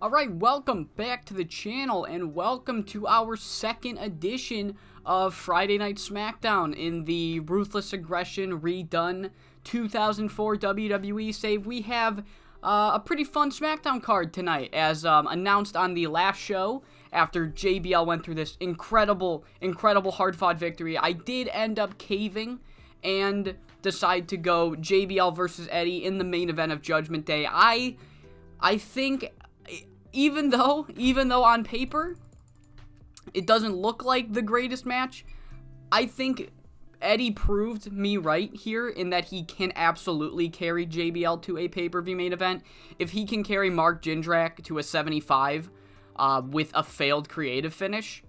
Alright, welcome back to the channel, and welcome to our second edition of Friday Night SmackDown in the Ruthless Aggression Redone 2004 WWE save. We have a pretty fun SmackDown card tonight, as announced on the last show. After JBL went through this incredible hard-fought victory, I did end up caving and decide to go JBL versus Eddie in the main event of Judgment Day. I think, even though on paper it doesn't look like the greatest match, I think Eddie proved me right here in that he can absolutely carry JBL to a pay-per-view main event. If he can carry Mark Jindrak to a 75 with a failed creative finish,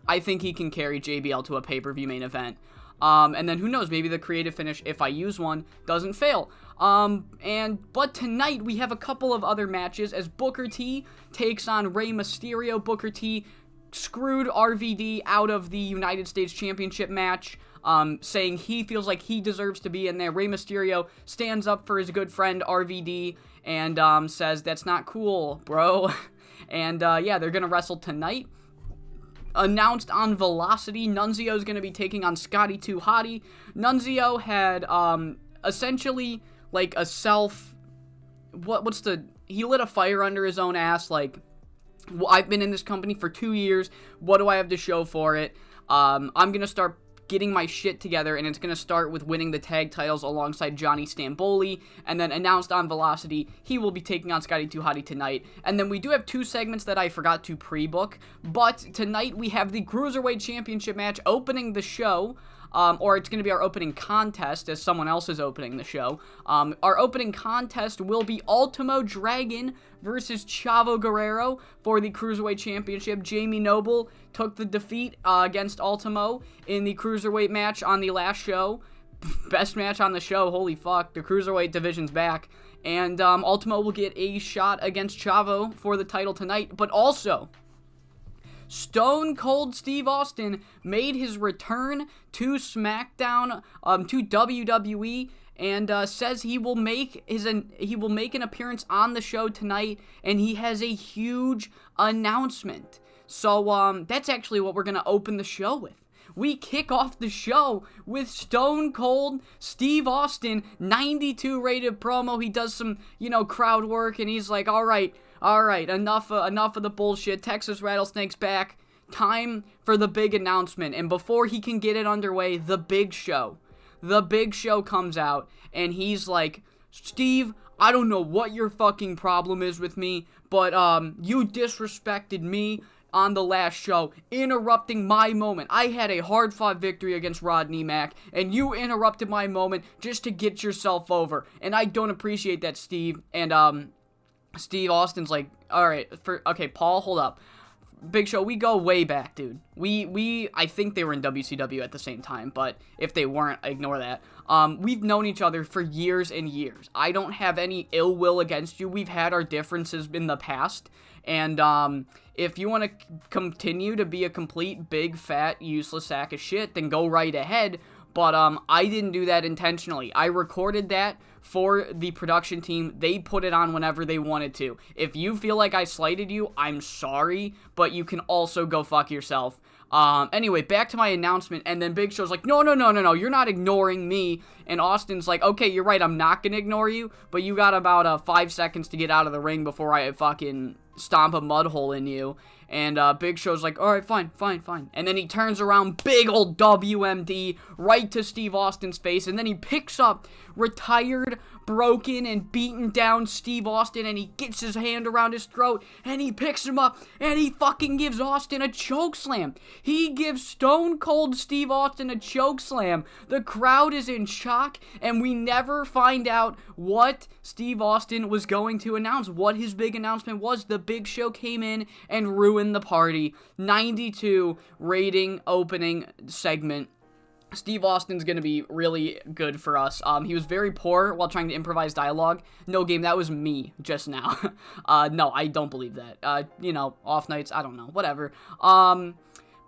I think he can carry JBL to a pay-per-view main event. And then who knows, maybe the creative finish, if I use one, doesn't fail. But tonight we have a couple of other matches as Booker T takes on Rey Mysterio. Booker T screwed RVD out of the United States Championship match, saying he feels like he deserves to be in there. Rey Mysterio stands up for his good friend RVD and says, "That's not cool, bro." And yeah, they're gonna wrestle tonight. Announced on Velocity, Nunzio is going to be taking on Scotty 2 Hottie. Nunzio had essentially like a he lit a fire under his own ass, like, I've been in this company for 2 years, what do I have to show for it? I'm going to start getting my shit together, and it's going to start with winning the tag titles alongside Johnny Stamboli, and then announced on Velocity, he will be taking on Scotty 2 Hottie tonight. And then we do have two segments that I forgot to pre-book, but tonight we have the Cruiserweight Championship match opening the show, or it's going to be our opening contest, as someone else is opening the show. Our opening contest will be Ultimo Dragon versus Chavo Guerrero for the Cruiserweight Championship. Jamie Noble took the defeat against Ultimo in the Cruiserweight match on the last show. Best match on the show, holy fuck, the Cruiserweight division's back. And Ultimo will get a shot against Chavo for the title tonight, but also Stone Cold Steve Austin made his return to SmackDown, to WWE, and says he will make an appearance on the show tonight, and he has a huge announcement. So that's actually what we're gonna open the show with. We kick off the show with Stone Cold Steve Austin, 92 rated promo. He does some, crowd work, and he's like, all right, enough of the bullshit. Texas Rattlesnake's back. Time for the big announcement. And before he can get it underway, the Big Show comes out, and he's like, Steve, I don't know what your fucking problem is with me, but you disrespected me on the last show, interrupting my moment. I had a hard-fought victory against Rodney Mack, and you interrupted my moment just to get yourself over, and I don't appreciate that, Steve. And Steve Austin's like, alright, okay, Paul, hold up. Big Show, we go way back, dude. I think they were in WCW at the same time, but if they weren't, ignore that. We've known each other for years and years. I don't have any ill will against you. We've had our differences in the past, and if you want to continue to be a complete, big, fat, useless sack of shit, then go right ahead. But I didn't do that intentionally. I recorded that for the production team. They put it on whenever they wanted to. If you feel like I slighted you, I'm sorry, but you can also go fuck yourself. Anyway, back to my announcement, and then Big Show's like, no, you're not ignoring me. And Austin's like, okay, you're right, I'm not gonna ignore you, but you got about 5 seconds to get out of the ring before I fucking stomp a mud hole in you. And Big Show's like, alright, fine. And then he turns around, big old WMD, right to Steve Austin's face, and then he picks up retired, broken, and beaten down Steve Austin, and he gets his hand around his throat, and he picks him up, and he fucking gives Austin a chokeslam. He gives Stone Cold Steve Austin a chokeslam. The crowd is in shock, and we never find out what Steve Austin was going to announce, what his big announcement was. The Big Show came in and ruined the party. 92 rating opening segment. Steve Austin's going to be really good for us. He was very poor while trying to improvise dialogue. No game, that was me just now. No, I don't believe that. Off nights, I don't know, whatever.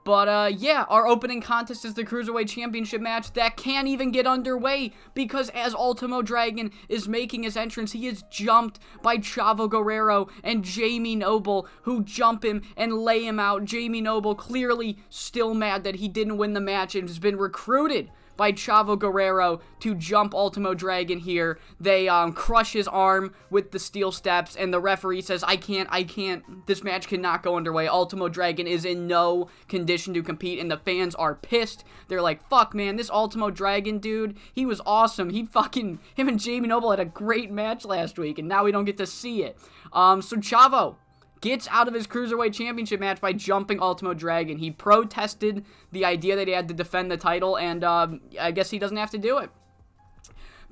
But, yeah, our opening contest is the Cruiserweight Championship match that can't even get underway because as Ultimo Dragon is making his entrance, he is jumped by Chavo Guerrero and Jamie Noble, who jump him and lay him out. Jamie Noble clearly still mad that he didn't win the match and has been recruited by Chavo Guerrero to jump Ultimo Dragon here. They crush his arm with the steel steps, and the referee says, I can't, this match cannot go underway. Ultimo Dragon is in no condition to compete, and the fans are pissed. They're like, fuck, man, this Ultimo Dragon dude, he was awesome. Him and Jamie Noble had a great match last week, and now we don't get to see it. So Chavo gets out of his Cruiserweight Championship match by jumping Ultimo Dragon. He protested the idea that he had to defend the title, and I guess he doesn't have to do it.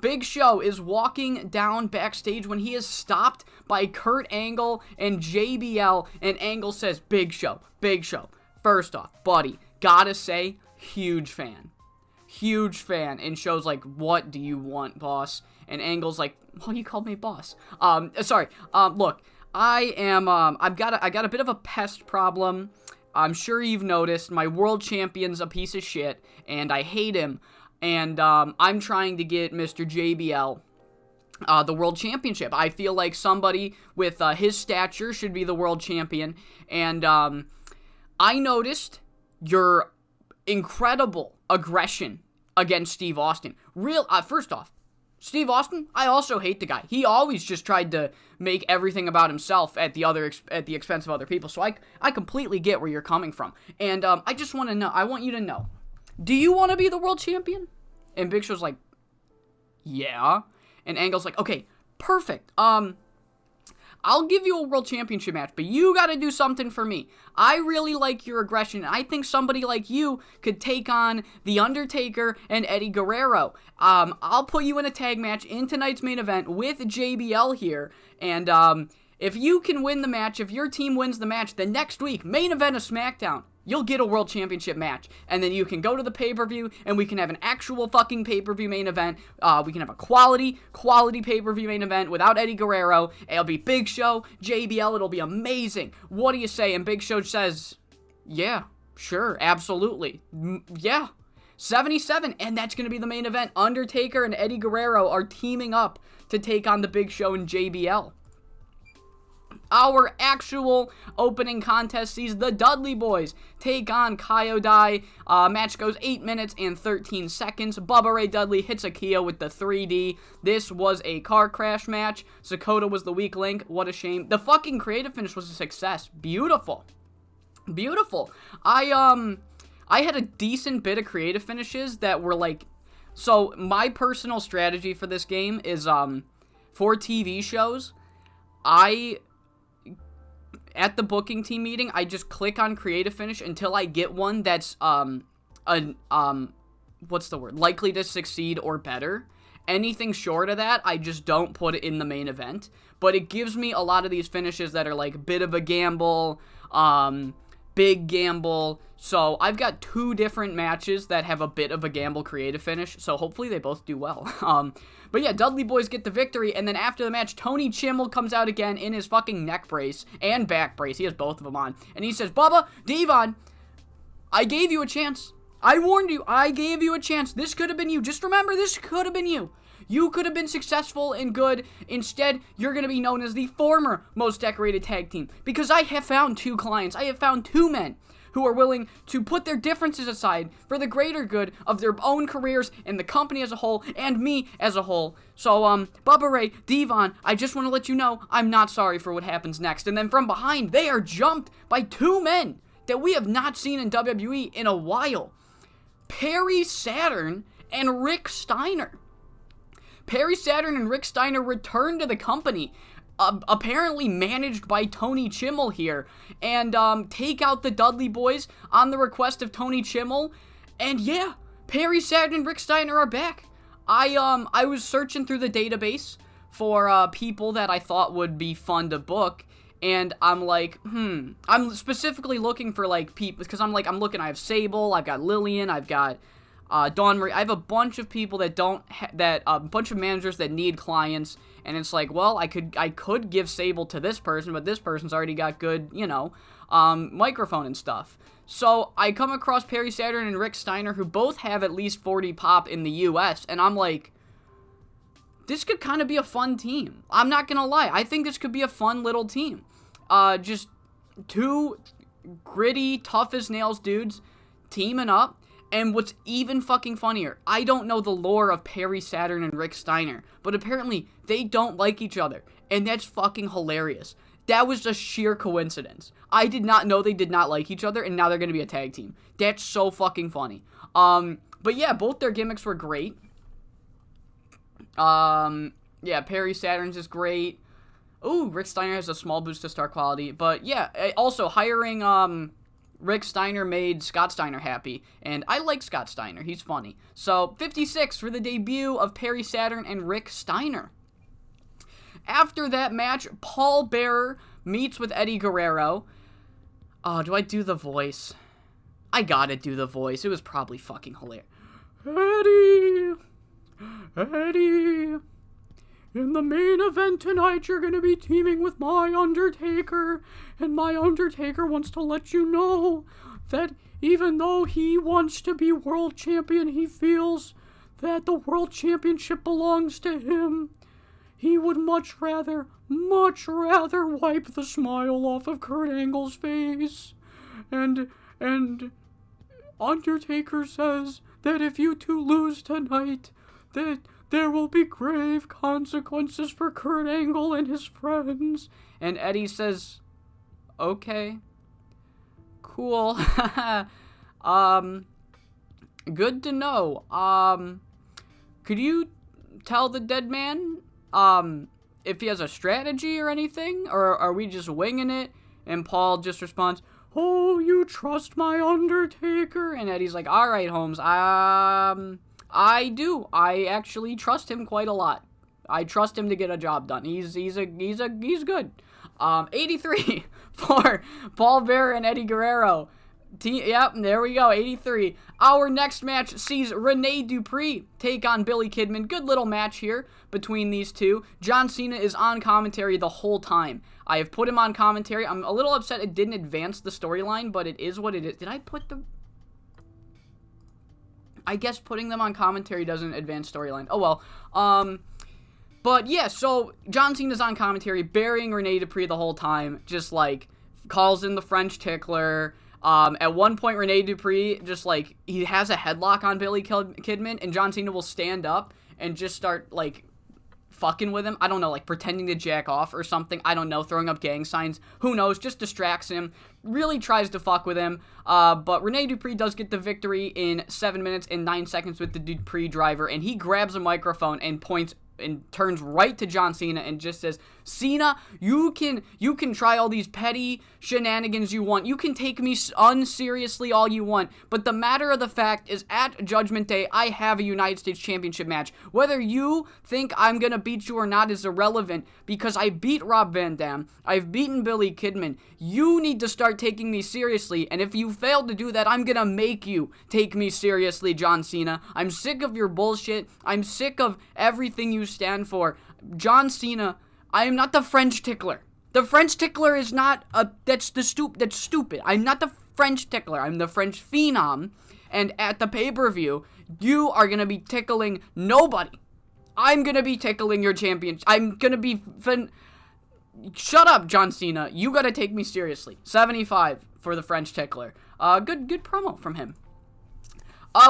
Big Show is walking down backstage when he is stopped by Kurt Angle and JBL, and Angle says, Big Show. First off, buddy, gotta say, huge fan, and Show's like, what do you want, boss? And Angle's like, well, you called me boss. Look, I've got a bit of a pest problem. I'm sure you've noticed. My world champion's a piece of shit, and I hate him. And I'm trying to get Mr. JBL the world championship. I feel like somebody with his stature should be the world champion. And I noticed your incredible aggression against Steve Austin. First off, Steve Austin, I also hate the guy. He always just tried to make everything about himself at the expense of other people. So I completely get where you're coming from. And I just want to know, I want you to know, do you want to be the world champion? And Big Show's like, yeah. And Angle's like, okay, perfect. I'll give you a world championship match, but you gotta do something for me. I really like your aggression, and I think somebody like you could take on The Undertaker and Eddie Guerrero. I'll put you in a tag match in tonight's main event with JBL here, and if you can win the match, if your team wins the match, the next week, main event of SmackDown, you'll get a world championship match, and then you can go to the pay-per-view, and we can have an actual fucking pay-per-view main event. We can have a quality pay-per-view main event without Eddie Guerrero. It'll be Big Show, JBL, it'll be amazing. What do you say? And Big Show says, yeah, sure, absolutely, yeah. 77, and that's going to be the main event. Undertaker and Eddie Guerrero are teaming up to take on the Big Show and JBL. Our actual opening contest sees the Dudley Boys take on Kai Dai. Match goes 8 minutes and 13 seconds. Bubba Ray Dudley hits a KO with the 3D. This was a car crash match. Sakota was the weak link. What a shame. The fucking creative finish was a success. Beautiful. I had a decent bit of creative finishes that were like... So, my personal strategy for this game is, for TV shows, at the booking team meeting, I just click on creative finish until I get one that's, likely to succeed or better. Anything short of that, I just don't put it in the main event. But it gives me a lot of these finishes that are like bit of a gamble, big gamble. So I've got 2 different matches that have a bit of a gamble creative finish. So hopefully they both do well. But yeah, Dudley Boys get the victory, and then after the match, Tony Chimmel comes out again in his fucking neck brace and back brace. He has both of them on. And he says, Bubba, Devon, I gave you a chance. I warned you. I gave you a chance. This could have been you. Just remember, this could have been you. You could have been successful and good. Instead, you're going to be known as the former most decorated tag team. Because I have found 2 clients. I have found 2 men who are willing to put their differences aside for the greater good of their own careers and the company as a whole and me as a whole. So, Bubba Ray, Devon, I just want to let you know I'm not sorry for what happens next. And then from behind, they are jumped by 2 men that we have not seen in WWE in a while. Perry Saturn and Rick Steiner. Perry Saturn and Rick Steiner return to the company, apparently managed by Tony Chimmel here, and take out the Dudley Boys on the request of Tony Chimmel. And yeah, Perry Saturn and Rick Steiner are back. I was searching through the database for people that I thought would be fun to book, and I'm like, I'm specifically looking for like people, because I'm looking, I have Sable, I've got Lillian, I've got Dawn Marie. I have a bunch of people that a bunch of managers that need clients, And it's like, well, I could give Sable to this person, but this person's already got good, microphone and stuff. So I come across Perry Saturn and Rick Steiner, who both have at least 40 pop in the U.S., and I'm like, this could kind of be a fun team. I'm not gonna lie. I think this could be a fun little team. Just two gritty, tough as nails dudes teaming up. And what's even fucking funnier, I don't know the lore of Perry Saturn and Rick Steiner, but apparently they don't like each other. And that's fucking hilarious. That was just sheer coincidence. I did not know they did not like each other, and now they're going to be a tag team. That's so fucking funny. But yeah, both their gimmicks were great. Yeah, Perry Saturn's is great. Ooh, Rick Steiner has a small boost to star quality. But yeah, also hiring Rick Steiner made Scott Steiner happy, and I like Scott Steiner. He's funny. So 56 for the debut of Perry Saturn and Rick Steiner. After that match, Paul Bearer meets with Eddie Guerrero. Oh, do I do the voice? I gotta do the voice. It was probably fucking hilarious. Eddie, in the main event tonight, you're gonna be teaming with my Undertaker, and my Undertaker wants to let you know that even though he wants to be world champion, he feels that the world championship belongs to him. He would much rather wipe the smile off of Kurt Angle's face. And Undertaker says that if you two lose tonight, that there will be grave consequences for Kurt Angle and his friends. And Eddie says, okay, cool. Good to know. Could you tell the Deadman if he has a strategy or anything, or are we just winging it? And Paul just responds, oh, you trust my Undertaker? And Eddie's like, all right, Holmes, I do. I actually trust him quite a lot. I trust him to get a job done. He's good. 83 for Paul Bearer and Eddie Guerrero. Yep, there we go, 83. Our next match sees Rene Dupree take on Billy Kidman. Good little match here between these two. John Cena is on commentary the whole time. I have put him on commentary. I'm a little upset it didn't advance the storyline, but it is what it is. Did I put the... I guess putting them on commentary doesn't advance storyline. Oh, well. But yeah, so John Cena's on commentary, burying Rene Dupree the whole time. Just, like, calls in the French tickler. At one point, Rene Dupree just, like, he has a headlock on Billy Kidman, and John Cena will stand up and just start, like, fucking with him. I don't know, like, pretending to jack off or something. I don't know, throwing up gang signs. Who knows? Just distracts him. Really tries to fuck with him. But Rene Dupree does get the victory in 7 minutes and 9 seconds with the Dupree driver, and he grabs a microphone and points and turns right to John Cena and just says, Cena, you can try all these petty shenanigans you want. You can take me unseriously all you want. But the matter of the fact is, at Judgment Day, I have a United States Championship match. Whether you think I'm going to beat you or not is irrelevant, because I beat Rob Van Dam. I've beaten Billy Kidman. You need to start taking me seriously. And if you fail to do that, I'm going to make you take me seriously, John Cena. I'm sick of your bullshit. I'm sick of everything you stand for. John Cena, I am not the French tickler. The French tickler is not that's stupid. I'm not the French tickler. I'm the French phenom. And at the pay-per-view, you are going to be tickling nobody. I'm going to be tickling your champion. I'm going to be shut up, John Cena. You got to take me seriously. 75 for the French tickler. Good promo from him.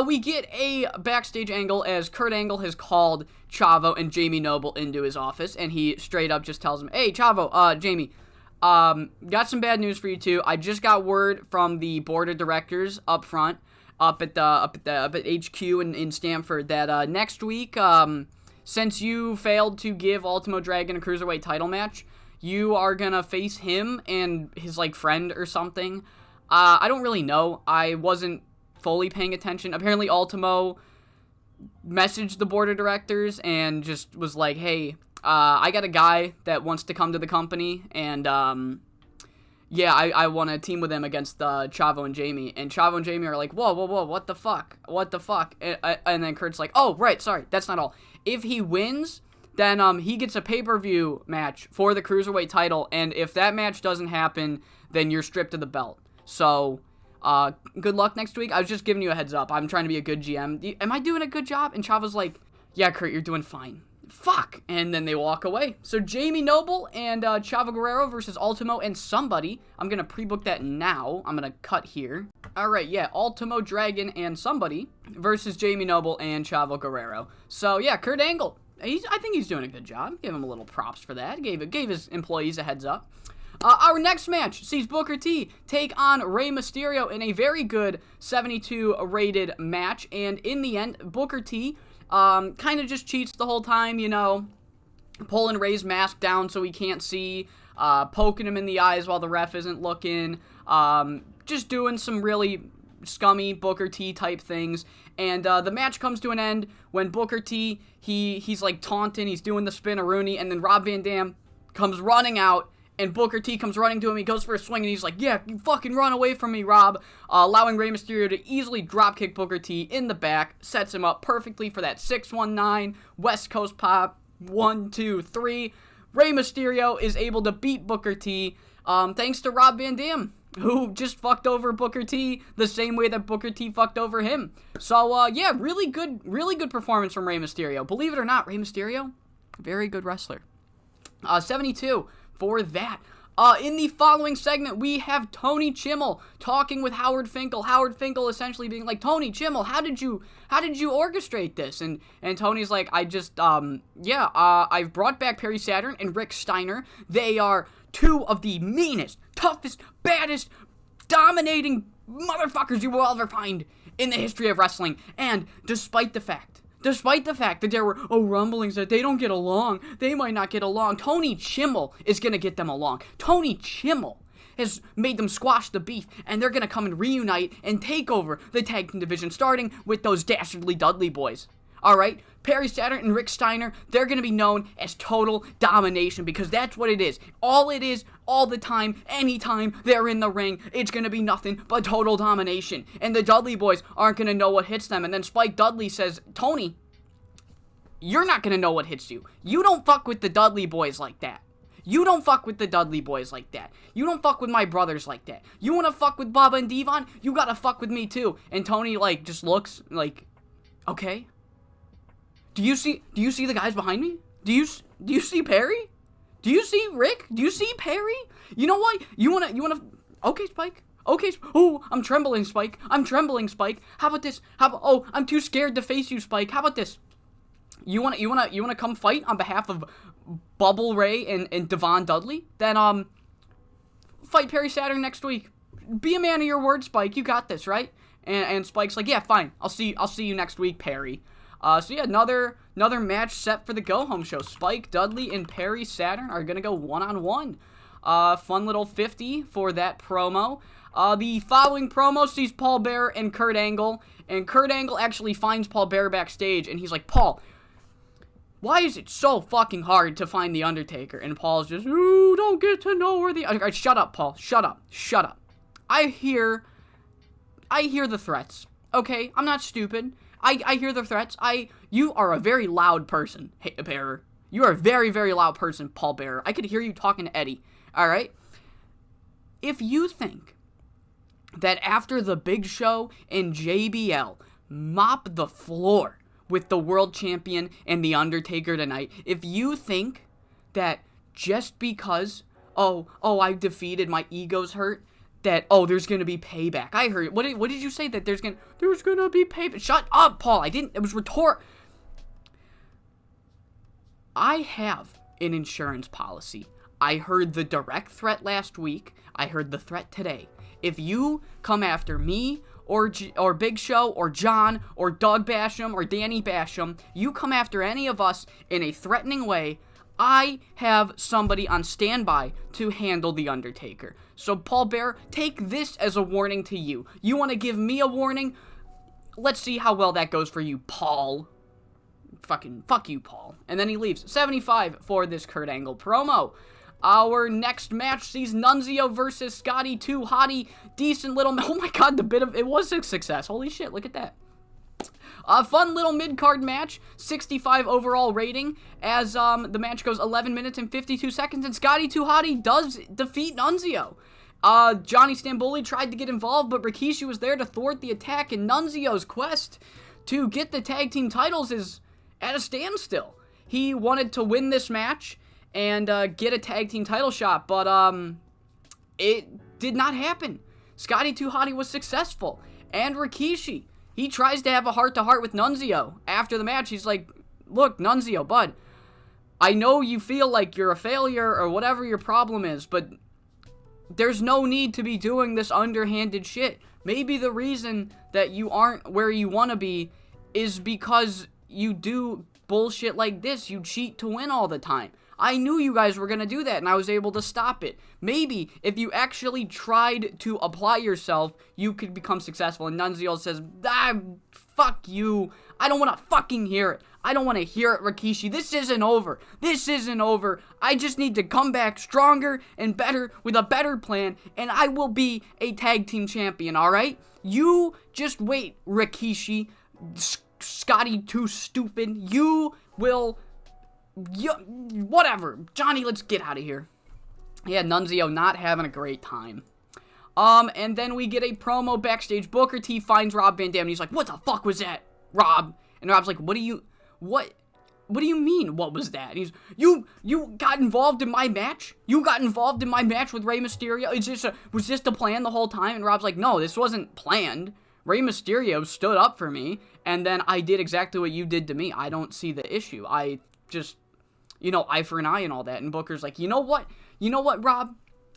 We get a backstage angle as Kurt Angle has called Chavo and Jamie Noble into his office, and he straight up just tells him, hey, Chavo, Jamie, got some bad news for you too. I just got word from the board of directors up front, up at HQ in Stamford, that next week, since you failed to give Ultimo Dragon a Cruiserweight title match, you are gonna face him and his, like, friend or something. I don't really know. I wasn't fully paying attention. Apparently Ultimo messaged the board of directors and just was like, hey, I got a guy that wants to come to the company, and yeah, I want to team with him against Chavo and Jamie. And Chavo and Jamie are like, whoa, what the fuck? And then Kurt's like, oh, right, sorry, that's not all. If he wins, then he gets a pay-per-view match for the Cruiserweight title, and if that match doesn't happen, then you're stripped of the belt. So, good luck next week. I was just giving you a heads up. I'm trying to be a good GM. Am I doing a good job? And Chavo's like, yeah, Kurt, you're doing fine. Fuck. And then they walk away. So Jamie Noble and Chavo Guerrero versus Ultimo and somebody. I'm going to pre-book that now. I'm going to cut here. All right, yeah, Ultimo Dragon and somebody versus Jamie Noble and Chavo Guerrero. So, yeah, Kurt Angle. I think he's doing a good job. Give him a little props for that. Gave his employees a heads up. Our next match sees Booker T take on Rey Mysterio in a very good 72 rated match. And in the end, Booker T kind of just cheats the whole time, you know, pulling Rey's mask down so he can't see, poking him in the eyes while the ref isn't looking, just doing some really scummy Booker T type things. And the match comes to an end when Booker T, he's like taunting, he's doing the spin-a-rooney, and then Rob Van Dam comes running out, and Booker T comes running to him, he goes for a swing, and he's like, yeah, you fucking run away from me, Rob, allowing Rey Mysterio to easily dropkick Booker T in the back, sets him up perfectly for that 619 West Coast pop, 1, 2, 3. Rey Mysterio is able to beat Booker T, thanks to Rob Van Dam, who just fucked over Booker T the same way that Booker T fucked over him. So, yeah, really good performance from Rey Mysterio. Believe it or not, Rey Mysterio, very good wrestler. 72 for that. In the following segment, we have Tony Chimmel talking with Howard Finkel. Howard Finkel essentially being like, Tony Chimmel, how did you orchestrate this? And Tony's like, I've brought back Perry Saturn and Rick Steiner. They are two of the meanest, toughest, baddest, dominating motherfuckers you will ever find in the history of wrestling. And despite the fact that there were rumblings that they don't get along, they might not get along, Tony Chimmel is going to get them along. Tony Chimmel has made them squash the beef, and they're going to come and reunite and take over the tag team division, starting with those dastardly Dudley boys. Alright, Perry Saturn and Rick Steiner, they're going to be known as Total Domination, because that's what it is. All it is, all the time, anytime they're in the ring, it's going to be nothing but Total Domination. And the Dudley boys aren't going to know what hits them. And then Spike Dudley says, Tony, you're not going to know what hits you. You don't fuck with the Dudley boys like that. You don't fuck with the Dudley boys like that. You don't fuck with my brothers like that. You want to fuck with Bubba and Devon? You got to fuck with me too. And Tony, like, just looks like, okay. Do you see the guys behind me? Do you see Perry? Do you see Rick? Do you see Perry? You know what? You wanna okay, Spike. Okay, oh, I'm trembling, Spike. I'm trembling, Spike. How about this? I'm too scared to face you, Spike. How about this? You wanna come fight on behalf of Bubble Ray and Devon Dudley? Then fight Perry Saturn next week. Be a man of your word, Spike. You got this, right? And Spike's like, yeah, fine. I'll see you next week, Perry. So yeah, another match set for the go-home show. Spike Dudley and Perry Saturn are gonna go one-on-one. Fun little 50 for that promo. The following promo sees Paul Bearer and Kurt Angle, and Kurt Angle actually finds Paul Bearer backstage, and he's like, Paul, why is it so fucking hard to find the Undertaker? And Paul's just, ooh, don't get to know where the... Right, shut up, Paul. Shut up. I hear the threats, okay? I'm not stupid. I hear the threats. You are a very loud person, Bearer. You are a very, very loud person, Paul Bearer. I could hear you talking to Eddie, alright? If you think that after the Big Show and JBL mop the floor with the World Champion and the Undertaker tonight, if you think that just because, I defeated, my ego's hurt, that, there's gonna be payback. I heard, what did you say? That there's gonna be payback? Shut up, Paul, it was rhetorical. I have an insurance policy. I heard the direct threat last week. I heard the threat today. If you come after me, or Big Show, or John, or Doug Basham, or Danny Basham, you come after any of us in a threatening way, I have somebody on standby to handle the Undertaker. So, Paul Bearer, take this as a warning to you. You want to give me a warning? Let's see how well that goes for you, Paul. Fucking fuck you, Paul. And then he leaves. 75 for this Kurt Angle promo. Our next match sees Nunzio versus Scotty 2 Hottie. Decent little... Oh my god, it was a success. Holy shit, look at that. A fun little mid-card match, 65 overall rating, as the match goes 11 minutes and 52 seconds, and Scotty 2 Hotty does defeat Nunzio. Johnny Stamboli tried to get involved, but Rikishi was there to thwart the attack, and Nunzio's quest to get the tag team titles is at a standstill. He wanted to win this match and get a tag team title shot, but it did not happen. Scotty 2 Hotty was successful, and Rikishi, he tries to have a heart-to-heart with Nunzio after the match. He's like, look, Nunzio, bud, I know you feel like you're a failure or whatever your problem is, but there's no need to be doing this underhanded shit. Maybe the reason that you aren't where you want to be is because you do bullshit like this. You cheat to win all the time. I knew you guys were going to do that, and I was able to stop it. Maybe if you actually tried to apply yourself, you could become successful. And Nunzio says, fuck you. I don't want to fucking hear it. I don't want to hear it, Rikishi. This isn't over. This isn't over. I just need to come back stronger and better with a better plan, and I will be a tag team champion, alright? You just wait, Rikishi. Scotty too stupid. You will... whatever. Johnny, let's get out of here. Yeah, Nunzio not having a great time. And then we get a promo backstage. Booker T finds Rob Van Dam, and he's like, what the fuck was that, Rob? And Rob's like, what do you mean, what was that? And he's, you got involved in my match? You got involved in my match with Rey Mysterio? Was this the plan the whole time? And Rob's like, no, this wasn't planned. Rey Mysterio stood up for me, and then I did exactly what you did to me. I don't see the issue. I just... eye for an eye and all that. And Booker's like, you know what, Rob?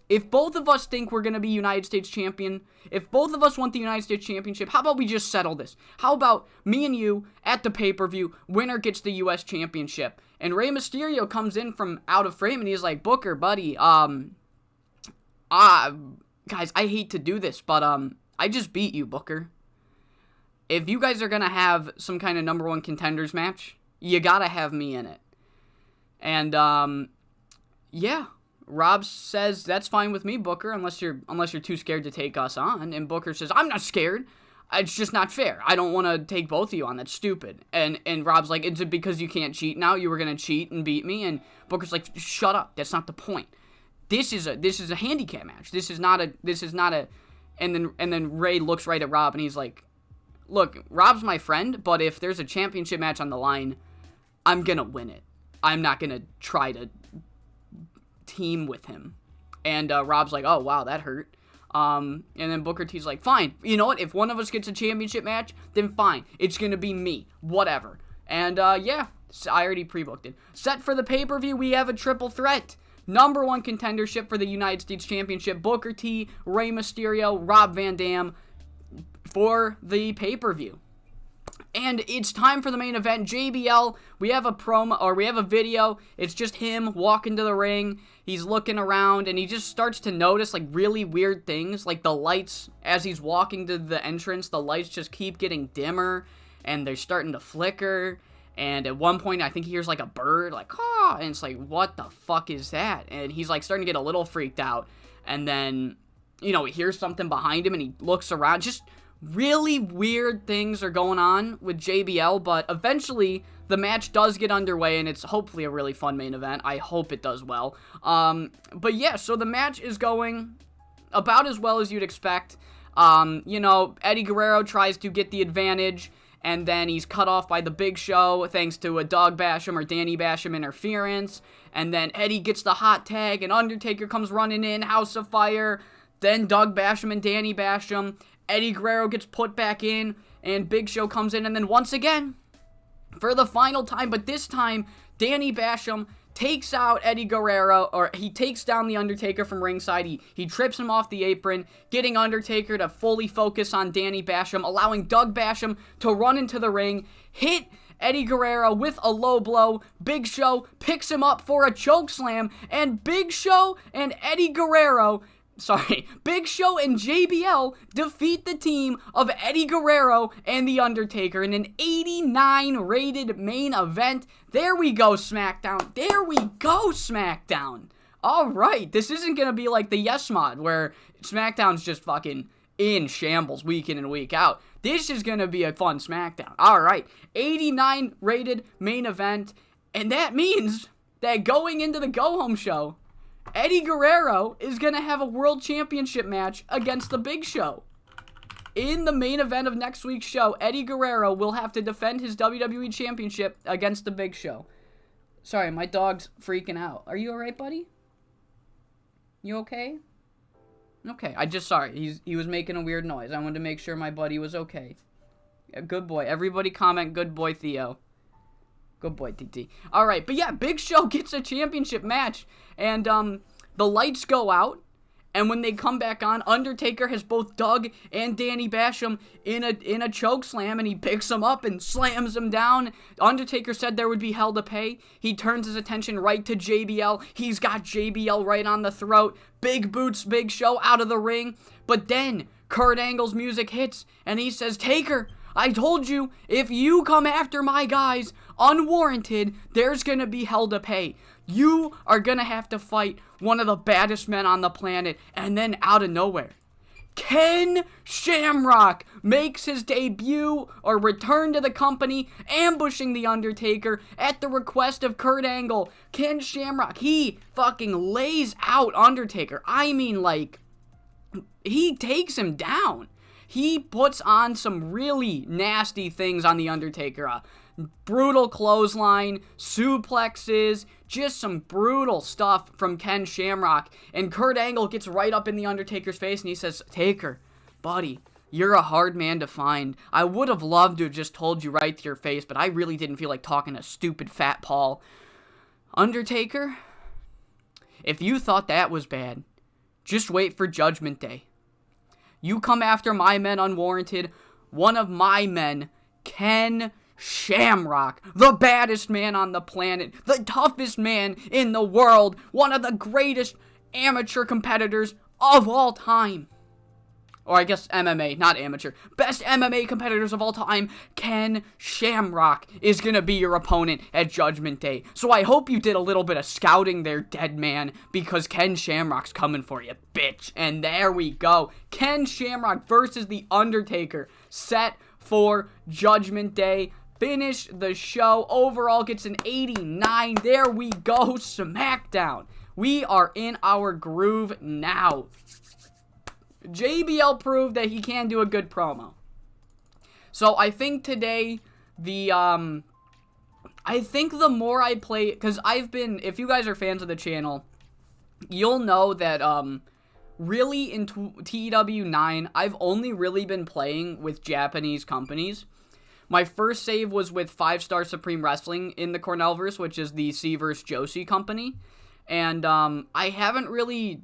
If both of us think we're going to be United States champion, if both of us want the United States championship, how about we just settle this? How about me and you at the pay-per-view, winner gets the U.S. championship? And Rey Mysterio comes in from out of frame, and he's like, Booker, buddy, guys, I hate to do this, but, I just beat you, Booker. If you guys are going to have some kind of number one contenders match, you got to have me in it. And, yeah, Rob says, that's fine with me, Booker, unless you're too scared to take us on. And Booker says, I'm not scared. It's just not fair. I don't want to take both of you on. That's stupid. And Rob's like, is it because you can't cheat now? You were going to cheat and beat me? And Booker's like, shut up. That's not the point. This is a handicap match. This is not a, and then Ray looks right at Rob and he's like, look, Rob's my friend, but if there's a championship match on the line, I'm going to win it. I'm not going to try to team with him. And Rob's like, oh, wow, that hurt. And then Booker T's like, fine. You know what? If one of us gets a championship match, then fine. It's going to be me. Whatever. And, yeah, I already pre-booked it. Set for the pay-per-view, we have a triple threat. Number one contendership for the United States Championship. Booker T, Rey Mysterio, Rob Van Dam for the pay-per-view. And it's time for the main event. JBL, we have a video. It's just him walking to the ring. He's looking around, and he just starts to notice, like, really weird things. Like, the lights, as he's walking to the entrance, the lights just keep getting dimmer, and they're starting to flicker. And at one point, I think he hears, like, a bird, like, ah, and it's like, what the fuck is that? And he's, like, starting to get a little freaked out. And then, he hears something behind him, and he looks around. Just really weird things are going on with JBL, but eventually the match does get underway, and it's hopefully a really fun main event. I hope it does well. But yeah, so the match is going about as well as you'd expect. Eddie Guerrero tries to get the advantage, and then he's cut off by the Big Show thanks to a Dog Basham or Danny Basham interference, and then Eddie gets the hot tag, and Undertaker comes running in, House of Fire, then Doug Basham and Danny Basham. Eddie Guerrero gets put back in, and Big Show comes in, and then once again, for the final time, but this time, Danny Basham takes out Eddie Guerrero, or he takes down the Undertaker from ringside. He trips him off the apron, getting Undertaker to fully focus on Danny Basham, allowing Doug Basham to run into the ring, hit Eddie Guerrero with a low blow. Big Show picks him up for a chokeslam, and Big Show and Big Show and JBL defeat the team of Eddie Guerrero and The Undertaker in an 89 rated main event. There we go, SmackDown. There we go, SmackDown. Alright, this isn't going to be like the Yes Mod, where SmackDown's just fucking in shambles week in and week out. This is going to be a fun SmackDown. All right, 89 rated main event, and that means that going into the go-home show, Eddie Guerrero is going to have a world championship match against the Big Show. In the main event of next week's show, Eddie Guerrero will have to defend his WWE Championship against the Big Show. Sorry, my dog's freaking out. Are you alright, buddy? You okay? Okay, sorry. He was making a weird noise. I wanted to make sure my buddy was okay. Yeah, good boy. Everybody comment, good boy, Theo. Good boy, TT. Alright, but yeah, Big Show gets a championship match, and the lights go out. And when they come back on, Undertaker has both Doug and Danny Basham in a choke slam, and he picks him up and slams him down. Undertaker said there would be hell to pay. He turns his attention right to JBL. He's got JBL right on the throat. Big boots, Big Show out of the ring. But then Kurt Angle's music hits, and he says, Taker, I told you, if you come after my guys unwarranted, there's gonna be hell to pay. You are gonna have to fight one of the baddest men on the planet. And then out of nowhere, Ken Shamrock makes his debut or return to the company, ambushing The Undertaker at the request of Kurt Angle. Ken Shamrock, he fucking lays out Undertaker. I mean, like, he takes him down. He puts on some really nasty things on The Undertaker. Brutal clothesline, suplexes, just some brutal stuff from Ken Shamrock. And Kurt Angle gets right up in The Undertaker's face and he says, Taker, buddy, you're a hard man to find. I would have loved to have just told you right to your face, but I really didn't feel like talking to stupid fat Paul. Undertaker, if you thought that was bad, just wait for Judgment Day. You come after my men unwarranted, one of my men, Ken Shamrock, the baddest man on the planet, the toughest man in the world, one of the greatest amateur competitors of all time. Or I guess MMA, not amateur. Best MMA competitors of all time, Ken Shamrock is going to be your opponent at Judgment Day. So I hope you did a little bit of scouting there, Deadman, because Ken Shamrock's coming for you, bitch. And there we go. Ken Shamrock versus The Undertaker, set for Judgment Day. Finish the show. Overall gets an 89. There we go. SmackDown. We are in our groove now. JBL proved that he can do a good promo. So I think today, I think the more I play, because if you guys are fans of the channel, you'll know that, really in TEW 9, I've only really been playing with Japanese companies. My first save was with 5 Star Supreme Wrestling in the Cornellverse, which is the C vs. Joshi company. And, I haven't really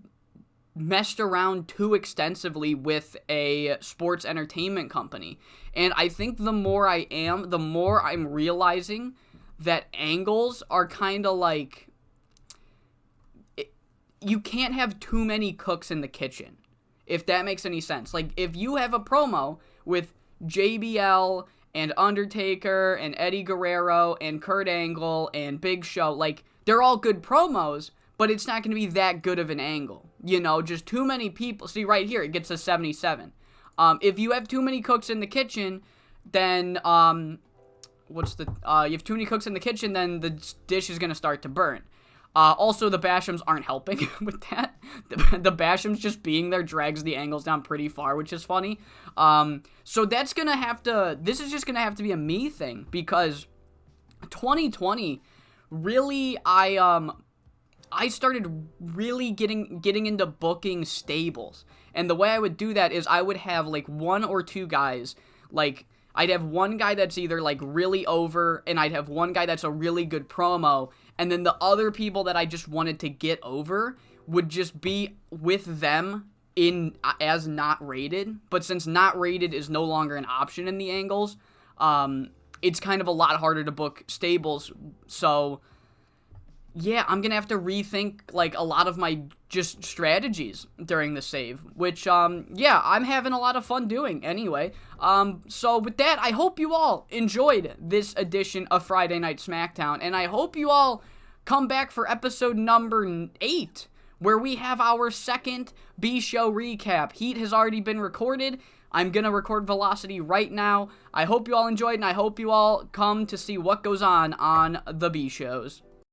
messed around too extensively with a sports entertainment company. And I think the more I am, the more I'm realizing that angles are kind of like, you can't have too many cooks in the kitchen, if that makes any sense. Like, if you have a promo with JBL and Undertaker and Eddie Guerrero and Kurt Angle and Big Show, like, they're all good promos, but it's not going to be that good of an angle. You know, just too many people. See, right here, it gets a 77. If you have too many cooks in the kitchen, then, you have too many cooks in the kitchen, then the dish is going to start to burn. Also, the Bashams aren't helping with that. The Bashams just being there drags the angles down pretty far, which is funny. So that's going to have to, this is just going to have to be a me thing, because 2020, really, I started really getting into booking stables. And the way I would do that is I would have, like, 1 or 2 guys. Like, I'd have one guy that's either, like, really over, and I'd have one guy that's a really good promo. And then the other people that I just wanted to get over would just be with them as not rated. But since not rated is no longer an option in the angles, it's kind of a lot harder to book stables. So yeah, I'm going to have to rethink, like, a lot of my just strategies during the save, which, yeah, I'm having a lot of fun doing anyway. So with that, I hope you all enjoyed this edition of Friday Night SmackDown, and I hope you all come back for episode number 8, where we have our second B-Show recap. Heat has already been recorded. I'm going to record Velocity right now. I hope you all enjoyed, and I hope you all come to see what goes on the B-Shows.